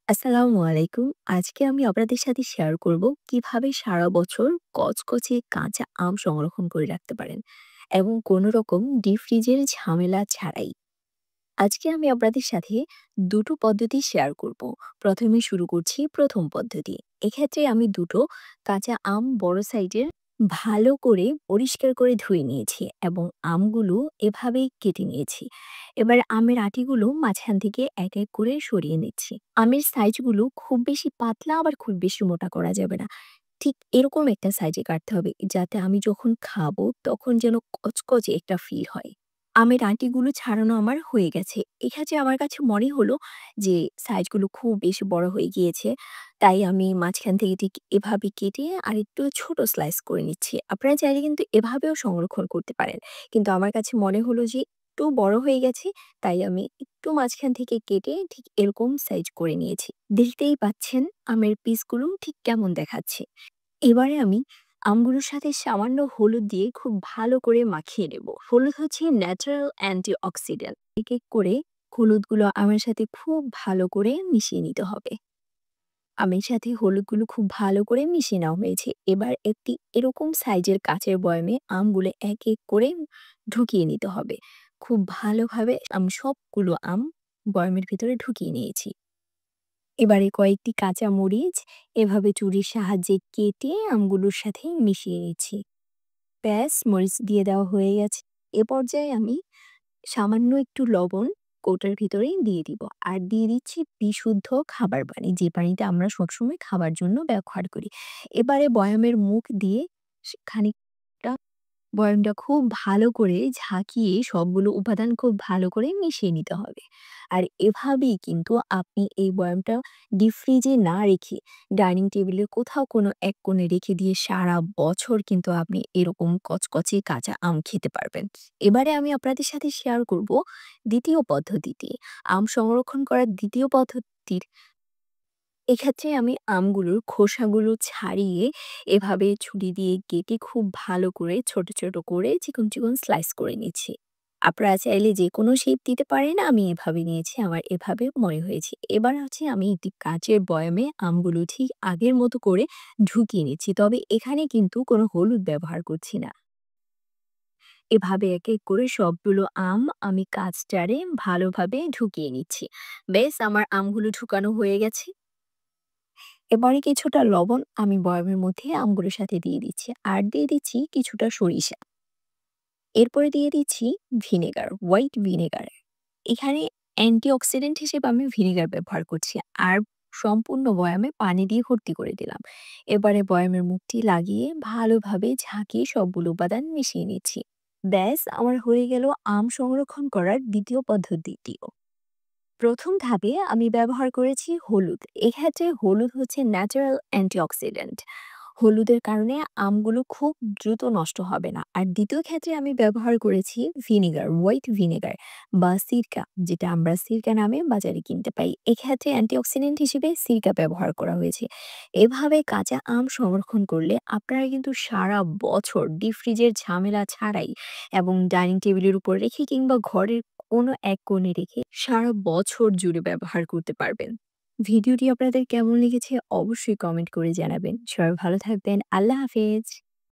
আসসালামু আলাইকুম। আজকে আমি আপনাদের সাথে শেয়ার করব কিভাবে সারা বছর কচকচে কাঁচা আম সংরক্ষণ করে রাখতে পারেন এবং কোনো রকম ডিপ ফ্রিজের ঝামেলা ছাড়াই। আজকে আমি আপনাদের সাথে দুটো পদ্ধতি শেয়ার করব। প্রথমে শুরু করছি প্রথম পদ্ধতি। এক্ষেত্রে আমি দুটো কাঁচা আম বড় সাইজের ভালো করে পরিষ্কার করে ধুয়ে নিয়েছি এবং আমগুলো এভাবেই কেটে নিয়েছি। এবার আমের আটিগুলো মাঝখান থেকে এক এক করে সরিয়ে নিচ্ছি। আমের সাইজগুলো খুব বেশি পাতলা আবার খুব বেশি মোটা করা যাবে না। ঠিক এরকম একটা সাইজে কাটতে হবে যাতে আমি যখন খাবো তখন যেন কচকচে একটা ফিল হয়। আমের আঁটিগুলো ছাড়ানো আমার হয়ে গেছে। এক্ষেত্রে আমার কাছে মনে হলো যে সাইজগুলো খুব বেশি বড় হয়ে গিয়েছে। তাই আমি মাঝখান থেকে ঠিক এভাবে কেটে আরেকটু ছোট স্লাইস করে নিচ্ছি। আপনারা চাইলে কিন্তু এভাবেও সংরক্ষণ করতে পারেন। কিন্তু আমার কাছে মনে হলো যে একটু বড় হয়ে গেছে, তাই আমি একটু মাঝখান থেকে কেটে ঠিক এরকম সাইজ করে নিয়েছি। দেখতেই পাচ্ছেন আমের পিসগুলো ঠিক কেমন দেখাচ্ছে। এবারে আমি আমগুলোর সাথে সামান্য হলুদ দিয়ে খুব ভালো করে মাখিয়ে নেব। হলুদ হচ্ছে ন্যাচারাল অ্যান্টিঅক্সিডেন্ট। এক এক করে হলুদগুলো আমের সাথে খুব ভালো করে মিশিয়ে নিতে হবে। আমের সাথে হলুদগুলো খুব ভালো করে মিশিয়ে নেওয়া হয়েছে। এবার একটি এরকম সাইজের কাঁচের বয়ামে আমগুলো এক এক করে ঢুকিয়ে নিতে হবে। খুব ভালোভাবে আমি সবগুলো আম বয়ামের ভিতরে ঢুকিয়ে নিয়েছি। এবারে কয়েকটি কাঁচা মরিচ এভাবে ছুরির সাহায্যে কেটে আমগুলোর সাথে মিশিয়ে নিচ্ছি। ব্যাস, মরিচ দিয়ে দেওয়া হয়ে গেছে। এ পর্যায়ে আমি সামান্য একটু লবণ কৌটার ভিতরেই দিয়ে দিব। আর দিয়ে দিচ্ছি বিশুদ্ধ খাবার পানি, যে পানিটা আমরা সবসময় খাবার জন্য ব্যবহার করি। এবারে বয়ামের মুখ দিয়ে খানিকটা বয়ামটা খুব ভালো করে ঝাঁকিয়ে সবগুলো উপাদান খুব ভালো করে মিশিয়ে নিতে হবে। আর এভাবেই কিন্তু আপনি এই বয়ামটা ডিপ ফ্রিজে না রেখে ডাইনিং টেবিলের কোথাও কোনো এক কোণে রেখে দিয়ে সারা বছর কিন্তু আপনি এরকম কচকচে কাঁচা আম খেতে পারবেন। এবারে আমি আপনাদের সাথে শেয়ার করব দ্বিতীয় পদ্ধতিটি। আম সংরক্ষণ করার দ্বিতীয় পদ্ধতির এক্ষেত্রে আমি আমগুলোর খোসাগুলো ছাড়িয়ে এভাবে ছুরি দিয়ে কেটে খুব ভালো করে ছোট ছোট করে চিকন চিকন স্লাইস করে নিচ্ছি। আপনারা চাইলে যে কোনো শেপ দিতে পারেন, আমি এভাবে নিয়েছি, আমার এভাবে মনে হয়েছে। এবার হচ্ছে আমি একটি কাঁচের বয়ামে আমগুলো ঠিক আগের মতো করে ঢুকিয়ে নিচ্ছি, তবে এখানে কিন্তু কোনো হলুদ ব্যবহার করছি না। এভাবে এক এক করে সবগুলো আম আমি কাঁচটারে ভালোভাবে ঢুকিয়ে নিচ্ছি। বেশ, আমার আমগুলো ঢুকানো হয়ে গেছে। এবারে কিছুটা লবণ আমি বয়ামের মধ্যে আমগুলোর সাথে দিয়ে দিচ্ছি। আর দিয়ে দিচ্ছি কিছুটা সরিষা। এরপরে দিয়ে দিচ্ছি ভিনেগার, হোয়াইট ভিনেগার। এখানে অ্যান্টিঅক্সিডেন্ট হিসেবে আমি ভিনেগার ব্যবহার করছি। আর সম্পূর্ণ বয়ামে পানি দিয়ে ভর্তি করে দিলাম। এবারে বয়ামের মুখটি লাগিয়ে ভালোভাবে ঝাঁকিয়ে সবগুলো উপাদান মিশিয়ে নিচ্ছি। ব্যাস, আমার হয়ে গেল আম সংরক্ষণ করার দ্বিতীয় পদ্ধতিটিও। প্রথম ধাপে আমি ব্যবহার করেছি হলুদ। এক্ষেত্রে হলুদ হচ্ছে ন্যাচারাল অ্যান্টিঅক্সিডেন্ট। হলুদের কারণে আমগুলো খুব দ্রুত নষ্ট হবে না। আর দ্বিতীয় ক্ষেত্রে আমি ব্যবহার করেছি ভিনেগার, হোয়াইট ভিনেগার বা সিরকা, যেটা আমরা সিরকা নামে বাজারে কিনতে পাই। এক্ষেত্রে অ্যান্টিঅক্সিডেন্ট হিসেবে সিরকা ব্যবহার করা হয়েছে। এভাবে কাঁচা আম সংরক্ষণ করলে আপনারা কিন্তু সারা বছর ডিপ ফ্রিজের ঝামেলা ছাড়াই এবং ডাইনিং টেবিলের উপর রেখে কিংবা ঘরের কোনো এক কোণে রেখে সারা বছর জুড়ে ব্যবহার করতে পারবেন। ভিডিওটি আপনাদের কেমন লেগেছে অবশ্যই কমেন্ট করে জানাবেন। সবাই ভালো থাকবেন। আল্লাহ হাফেজ।